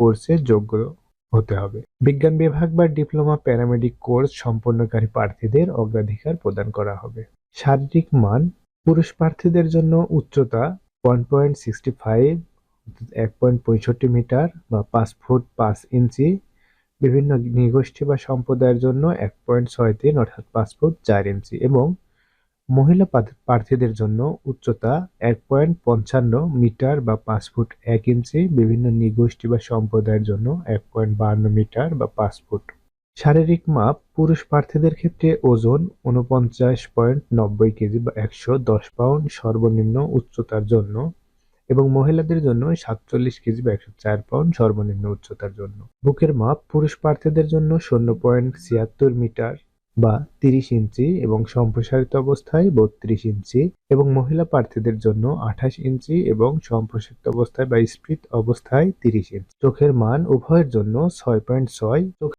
কোর্সে যোগ্য হতে হবে। বিজ্ঞান বিভাগ বা ডিপ্লোমা প্যারামেডিক কোর্স সম্পন্নকারী প্রার্থীদের অগ্রাধিকার প্রদান করা হবে। শারীরিক মান: পুরুষ প্রার্থীদের জন্য উচ্চতা 1.65 1.65 মিটার বা 5 ফুট 5 ইঞ্চি। বিভিন্ন নৃগোষ্ঠী বা সম্প্রদায়ের জন্য 1.63 অর্থাৎ 5 ফুট 4 ইঞ্চি এবং মহিলা প্রার্থীদের জন্য উচ্চতা 1.55 মিটার বা 5 ফুট 1 ইঞ্চি। বিভিন্ন নৃগোষ্ঠী বা সম্প্রদায়ের জন্য 1.52 মিটার বা 5 ফুট। শারীরিক মাপ: পুরুষ প্রার্থীদের ক্ষেত্রে ওজন 49.90 কেজি বা 110 পাউন্ড সর্বনিম্ন উচ্চতার জন্য এবং মহিলাদের জন্য 47 কেজি বা 104 পাউন্ড সর্বনিম্ন উচ্চতার জন্য। বুকের মাপ: পুরুষ প্রার্থীদের জন্য 0.76 মিটার বা 30 ইঞ্চি এবং সম্প্রসারিত অবস্থায় 32 ইঞ্চি এবং মহিলা প্রার্থীদের জন্য 28 ইঞ্চি এবং সম্প্রসারিত অবস্থায় বা স্ফীত অবস্থায় 30 ইঞ্চি। চোখের মান: উভয়ের জন্য 6.6